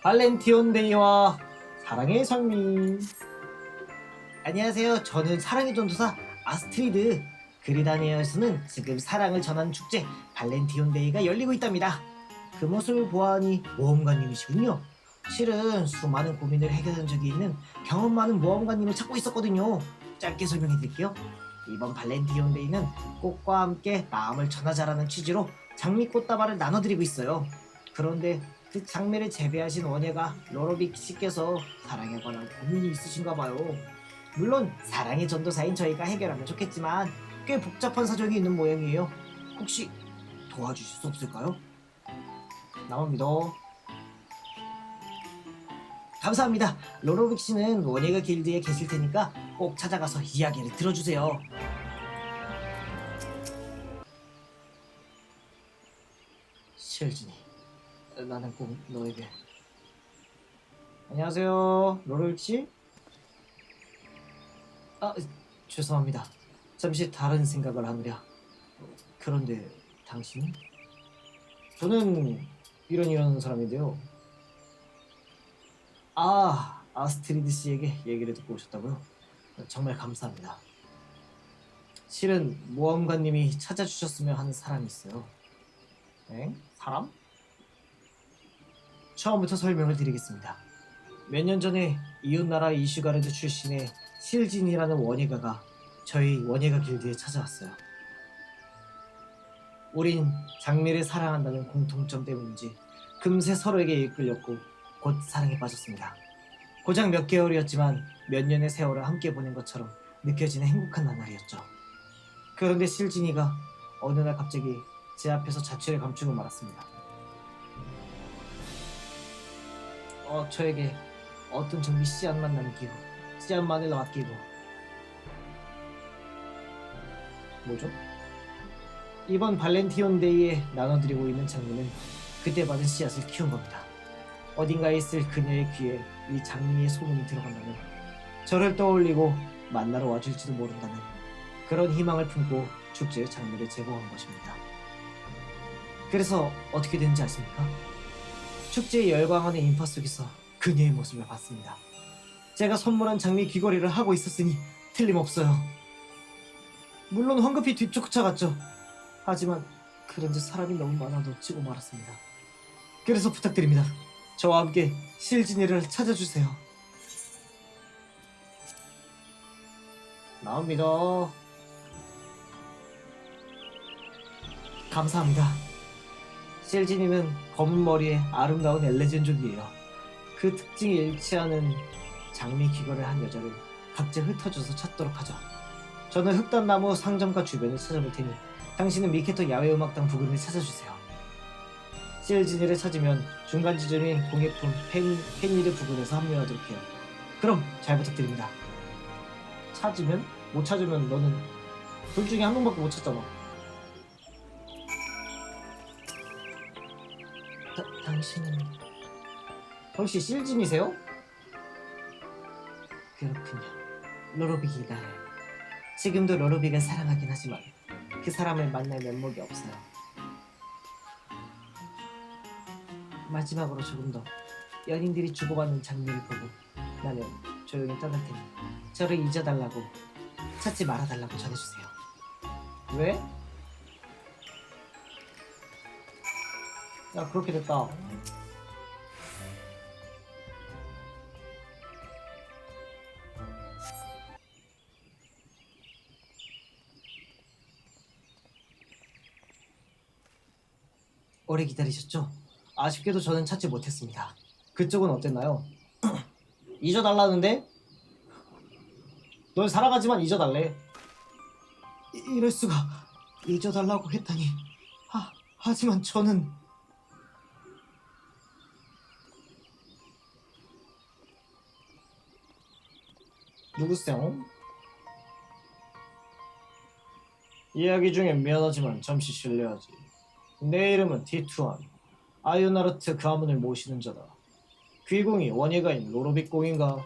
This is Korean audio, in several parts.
발렌티온데이와 사랑의 장미. 안녕하세요. 저는 사랑의 전도사 아스트리드. 그리다니아에서는 지금 사랑을 전하는 축제 발렌티온데이가 열리고 있답니다. 그 모습을 보아하니 모험가님이시군요. 실은 수많은 고민을 해결한 적이 있는 경험 많은 모험가님을 찾고 있었거든요. 짧게 설명해 드릴게요. 이번 발렌티온데이는 꽃과 함께 마음을 전하자라는 취지로 장미꽃다발을 나눠드리고 있어요. 그런데 그 장미를 재배하신 원예가 로로빅 씨께서 사랑에 관한 고민이 있으신가 봐요. 물론 사랑의 전도사인 저희가 해결하면 좋겠지만 꽤 복잡한 사정이 있는 모양이에요. 혹시 도와주실 수 없을까요? 나옵니다. 감사합니다. 로로빅 씨는 원예가 길드에 계실 테니까 꼭 찾아가서 이야기를 들어주세요. 실진이, 나는 꼭 너에게. 안녕하세요, 로로빅 씨. 아, 죄송합니다. 잠시 다른 생각을 하느라. 그런데 당신은? 저는 이런 사람인데요. 아, 아스트리드 씨에게 얘기를 듣고 오셨다고요? 정말 감사합니다. 실은 모험가님이 찾아주셨으면 하는 사람이 있어요. 엥? 사람? 처음부터 설명을 드리겠습니다. 몇 년 전에 이웃나라 이슈가르드 출신의 실진이라는 원예가가 저희 원예가 길드에 찾아왔어요. 우린 장미를 사랑한다는 공통점 때문인지 금세 서로에게 이끌렸고 곧 사랑에 빠졌습니다. 고작 몇 개월이었지만 몇 년의 세월을 함께 보낸 것처럼 느껴지는 행복한 나날이었죠. 그런데 실진이가 어느 날 갑자기 제 앞에서 자취를 감추고 말았습니다. 저에게 어떤 장미 씨앗만 남기고 씨앗만을 맡기고. 뭐죠? 이번 발렌티온데이에 나눠드리고 있는 장미는 그때 받은 씨앗을 키운 겁니다. 어딘가에 있을 그녀의 귀에 이 장미의 소문이 들어간다면 저를 떠올리고 만나러 와줄지도 모른다는 그런 희망을 품고 축제의 장미를 제공한 것입니다. 그래서 어떻게 되는지 아십니까? 축제에 열광하는 인파 속에서 그녀의 모습을 봤습니다. 제가 선물한 장미 귀걸이를 하고 있었으니 틀림없어요. 물론 황급히 뒤쫓아갔죠. 하지만 그런데 사람이 너무 많아 놓치고 말았습니다. 그래서 부탁드립니다. 저와 함께 실진이를 찾아주세요. 나옵니다. 감사합니다. 실진이는 검은 머리에 아름다운 엘레젠족이에요. 그 특징이 일치하는 장미 귀걸이를 한 여자를 각자 흩어져서 찾도록 하죠. 저는 흑단나무 상점가 주변을 찾아볼 테니 당신은 미케토 야외음악당 부근을 찾아주세요. 실진이를 찾으면 중간 지점인 공예품 펜니르 부근에서 합류하도록 해요. 그럼 잘 부탁드립니다. 찾으면? 못 찾으면 너는 둘 중에 한 명밖에 못 찾잖아. 당신은 혹시 실진이세요? 그렇군요. 로로빅이다. 지금도 로로빅을 사랑하긴 하지만 그 사람을 만날 면목이 없어요. 마지막으로 조금 더 연인들이 주고받는 장면을 보고 나는 조용히 떠날 테니 저를 잊어달라고, 찾지 말아달라고 전해주세요. 왜? 야, 그렇게 됐다. 오래 기다리셨죠? 아쉽게도 저는 찾지 못했습니다. 그쪽은 어땠나요? 잊어달라는데? 널 사랑하지만 잊어달래. 이럴 수가. 잊어달라고 했다니. 하지만 저는... 누구세요? 이야기 중에 미안하지만 잠시 실례하지. 내 이름은 티투안. 아유나르트 가문을 모시는 자다. 귀공이 원예가인 로로빅 공인가?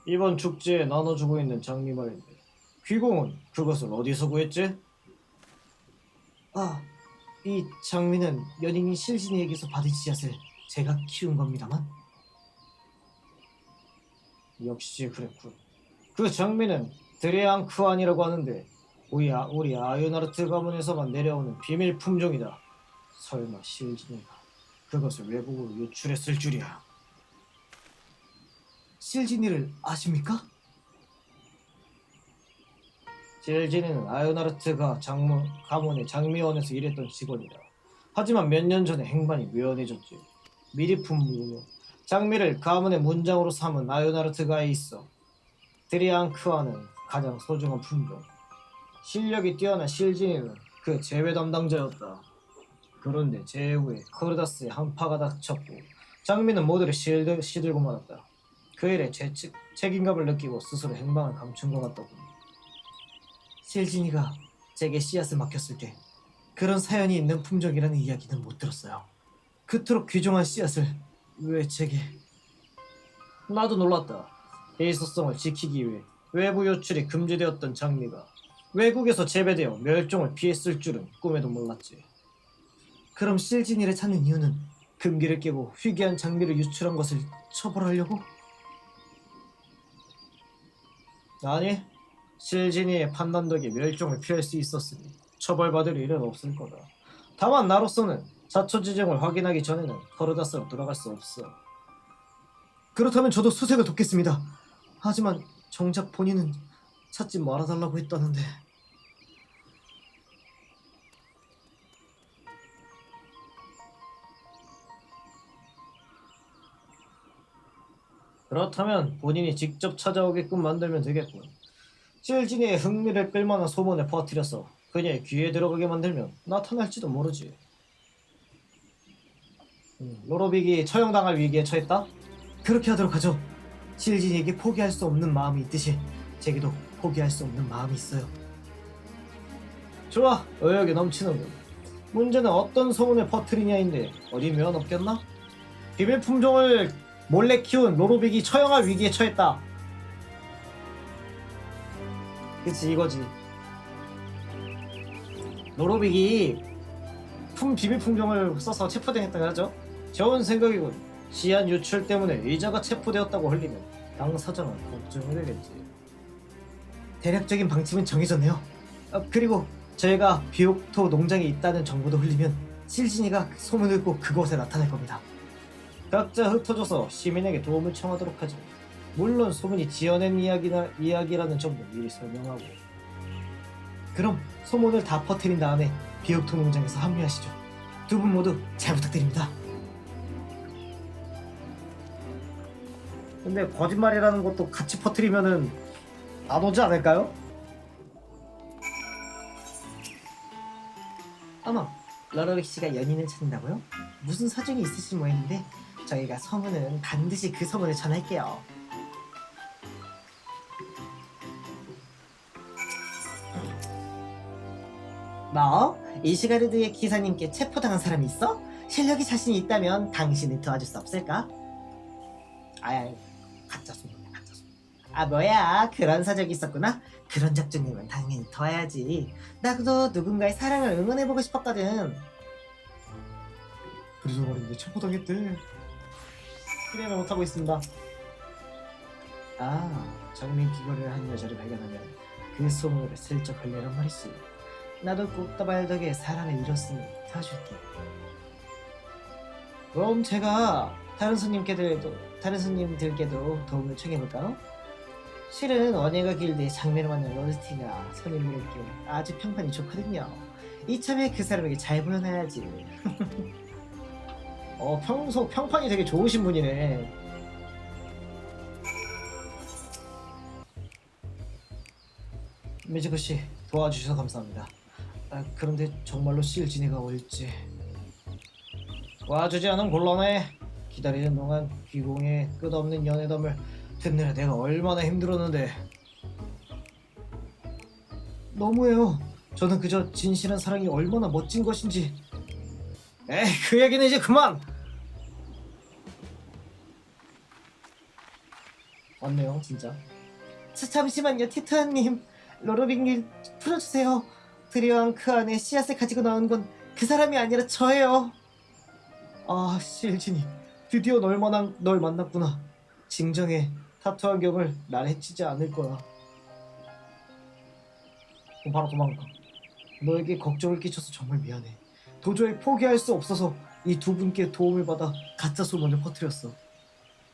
이번 축제에 나눠주고 있는 장미 말인데 귀공은 그것을 어디서 구했지? 아, 이 장미는 연인인 실진이에게서 받은 씨앗을 제가 키운 겁니다만. 역시 그랬군. 그 장미는 드레앙크안이라고 하는데 우리 아유나르트 가문에서만 내려오는 비밀 품종이다. 설마 실진이가 그것을 외국으로 유출했을 줄이야. 실진이를 아십니까? 실진이는 아유나르트가 가문의 장미원에서 일했던 직원이다. 하지만 몇 년 전에 행방이 묘연해졌지. 미리품 무효 장미를 가문의 문장으로 삼은 아유나르트가에 있어 드리앙크와는 가장 소중한 품종. 실력이 뛰어난 실진이는 그 제외 담당자였다. 그런데 제후에 코르다스의 한파가 닥쳤고 장미는 모두를 시들고 말았다. 그 일에 책임감을 느끼고 스스로 행방을 감춘 것 같더군. 실진이가 제게 씨앗을 맡겼을 때 그런 사연이 있는 품종이라는 이야기는 못 들었어요. 그토록 귀중한 씨앗을 왜 제게... 나도 놀랐다. 대이소성을 지키기 위해 외부 유출이 금지되었던 장미가 외국에서 재배되어 멸종을 피했을 줄은 꿈에도 몰랐지. 그럼 실진이를 찾는 이유는 금기를 깨고 희귀한 장미를 유출한 것을 처벌하려고? 아니, 실진이의 판단 덕에 멸종을 피할 수 있었으니 처벌받을 일은 없을 거다. 다만 나로서는 자초지종을 확인하기 전에는 코르다스로 돌아갈 수 없어. 그렇다면 저도 수색을 돕겠습니다. 하지만 정작 본인은 찾지 말아달라고 했다는데... 그렇다면 본인이 직접 찾아오게끔 만들면 되겠군. 실진이의 흥미를 끌만한 소문을 퍼뜨려서 그녀의 귀에 들어가게 만들면 나타날지도 모르지. 로로빅이 처형당할 위기에 처했다? 그렇게 하도록 하죠. 실진이에게 포기할 수 없는 마음이 있듯이 제게도 포기할 수 없는 마음이 있어요. 좋아, 의욕이 넘치는군. 문제는 어떤 소문을 퍼뜨리냐인데 어디 면 없겠나? 비밀 품종을 몰래 키운 로로빅이 처형할 위기에 처했다. 그치, 이거지. 로로빅이 비밀 품종을 써서 체포당했다고 하죠. 좋은 생각이군. 씨앗 유출 때문에 의자가 체포되었다고 흘리면 당사자는 걱정이 되겠지. 대략적인 방침은 정해졌네요. 그리고 저희가 비옥토 농장에 있다는 정보도 흘리면 실진이가 소문을 꼭 그곳에 나타날 겁니다. 각자 흩어져서 시민에게 도움을 청하도록 하지. 물론 소문이 지어낸 이야기라는 점도 미리 설명하고. 그럼 소문을 다 퍼뜨린 다음에 비옥토 농장에서 합류하시죠. 두 분 모두 잘 부탁드립니다. 근데 거짓말이라는 것도 같이 퍼뜨리면은 안 오지 않을까요? 어머, 러러빅 씨가 연인을 찾는다고요? 무슨 사정이 있으신 모양인데 저희가 소문은 반드시 그 소문을 전할게요. 뭐? 이시가르드의 기사님께 체포당한 사람이 있어? 실력이 자신이 있다면 당신을 도와줄 수 없을까? 아야, 가짜 소문이야, 가짜 소문. 아, 뭐야, 그런 사적이 있었구나? 그런 작전이면 당연히 도와야지. 나도 누군가의 사랑을 응원해보고 싶었거든. 그래서 말인데 체포당했대. 실행을 못하고 있습니다. 아, 장미 귀걸이를 한 여자를 발견하면 그 소문을 슬쩍 흘리란 말이지. 나도 꽃다발 덕에 사랑을 잃었으니 도와줄게. 그럼 제가 다른 손님들께도 도움을 청해볼까요? 실은 언예가 길드의 장미를 만난 로스티가 손님들께 아주 평판이 좋거든요. 이참에 그 사람에게 잘 보여놔야지. 평소 평판이 되게 좋으신 분이네. 미즈쿠씨, 도와주셔서 감사합니다. 그런데 정말로 실진이가 올지... 와주지 않으면 곤란해. 기다리는 동안 귀공의 끝없는 연애담을 듣느라 내가 얼마나 힘들었는데. 너무해요. 저는 그저 진실한 사랑이 얼마나 멋진 것인지... 에이, 그 얘기는 이제 그만! 왔네요, 진짜. 잠시만요, 티타님. 로로빅님 풀어주세요. 드리왕 그 안에 씨앗을 가지고 나온 건 그 사람이 아니라 저예요. 아, 실진이 드디어 널 만났구나. 진정해. 타투 안경을 날 해치지 않을 거야. 바로 도망가. 너에게 걱정을 끼쳐서 정말 미안해. 도저히 포기할 수 없어서 이 두 분께 도움을 받아 가짜 소문을 퍼뜨렸어.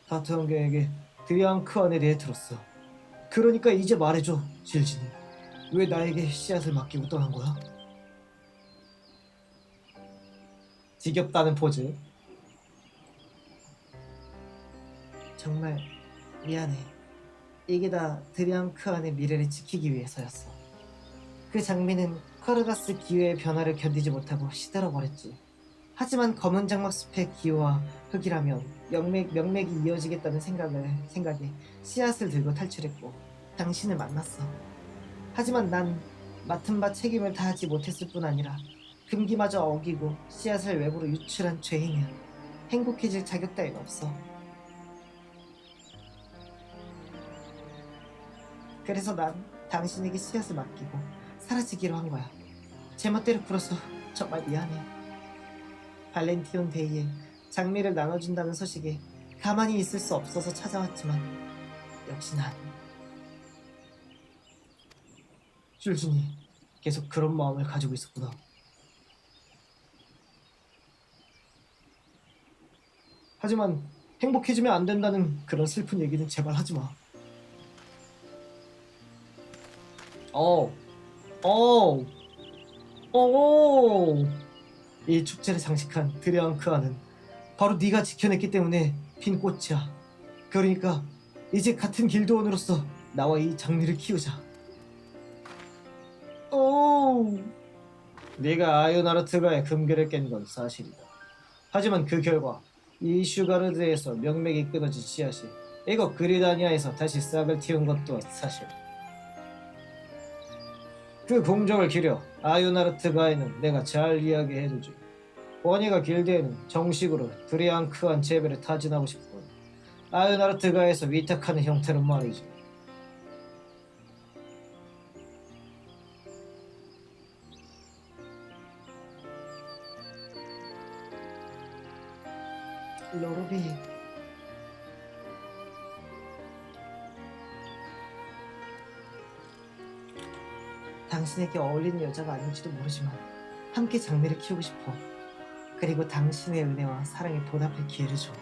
타투 안경에게 드리앙 크안에 대해 들었어. 그러니까 이제 말해줘, 실진이. 왜 나에게 씨앗을 맡기고 떠난 거야? 지겹다는 포즈. 정말 미안해. 이게 다 드리앙 크안의 미래를 지키기 위해서였어. 그 장미는 커르가스 기후의 변화를 견디지 못하고 시들어버렸지. 하지만 검은 장막 숲의 기후와 흙이라면 명맥이 이어지겠다는 생각에 씨앗을 들고 탈출했고 당신을 만났어. 하지만 난 맡은 바 책임을 다하지 못했을 뿐 아니라 금기마저 어기고 씨앗을 외부로 유출한 죄인이야. 행복해질 자격 따윈 없어. 그래서 난 당신에게 씨앗을 맡기고 사라지기로 한 거야. 제멋대로 굴어서 정말 미안해. 발렌티온 데이에 장미를 나눠준다는 소식에 가만히 있을 수 없어서 찾아왔지만 역시 난 줄진이 계속 그런 마음을 가지고 있었구나. 하지만 행복해지면 안 된다는 그런 슬픈 얘기는 제발 하지 마. 어, 어, 이 축제를 장식한 드레앙 크아는 바로 네가 지켜냈기 때문에 핀 꽃이야. 그러니까 이제 같은 길드원으로서 나와 이 장미를 키우자. 오, 네가 아이오나르트가의 금괴를 깬 건 사실이다. 하지만 그 결과 이 슈가르드에서 명맥이 끊어진 씨앗이 이곳 그리다니아에서 다시 싹을 틔운 것 또한 사실. 그 공정을 기려 아이오나르트가에는 내가 잘 이야기해두지. 원희가 길드에는 정식으로 드리앙 크안 재배를 타진하고 싶군. 아이오나르트가에서 위탁하는 형태는 말이지. 로로비, 당신에게 어울리는 여자가 아닐지도 모르지만 함께 장미를 키우고 싶어. 그리고 당신의 은혜와 사랑에 보답할 기회를 줘.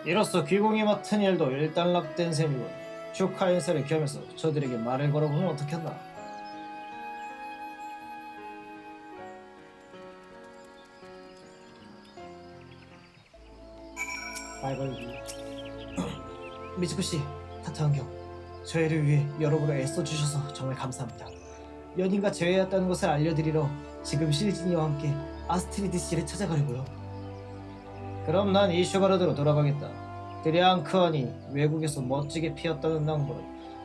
이로써 귀공이 맡은 일도 일단락된 셈이군. 축하 인사를 겸해서 저들에게 말을 걸어보면 어떻겠나. 말 걸기. 미즈쿠씨, 타타안경, 저희를 위해 여러모로 애써주셔서 정말 감사합니다. 연인과 재회했다는 것을 알려드리러 지금 실진이와 함께 아스트리드 씨를 찾아가려고요. 그럼 난 이 슈가르드로 돌아가겠다. 드리앙 크안이 외국에서 멋지게 피었다는 낭보를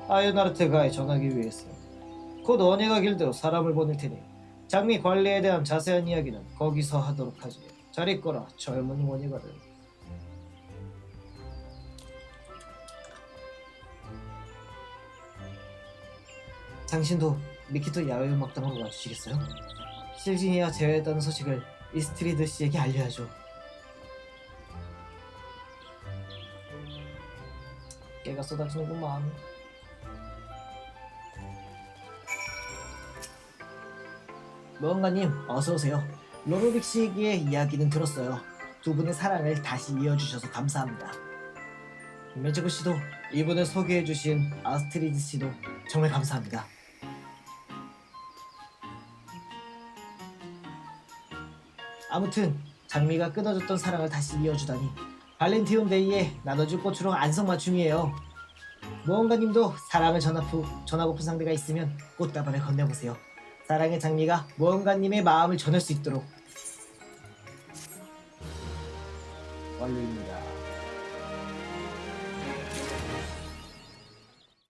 아이오나르트가에 전하기 위해서. 곧 언니가 길드로 사람을 보낼 테니 장미 관리에 대한 자세한 이야기는 거기서 하도록 하지. 잘 있거라, 젊은 원희가들. 당신도 미키토 야외음악당으로 와주시겠어요? 실진이와 재회했다는 소식을 이스트리드 씨에게 알려야죠. 깨가 쏟아지는구만. 무언가님, 어서오세요. 로로빅 씨에게 이야기는 들었어요. 두 분의 사랑을 다시 이어주셔서 감사합니다. 메즈고 씨도 이분을 소개해주신 아스트리드 씨도 정말 감사합니다. 아무튼 장미가 끊어졌던 사랑을 다시 이어주다니 발렌티온 데이에 나눠줄 꽃으로 안성맞춤이에요. 무언가님도 사랑을 전하고픈 상대가 있으면 꽃다발을 건네보세요. 사랑의 장미가 무언가님의 마음을 전할 수 있도록. 완료입니다.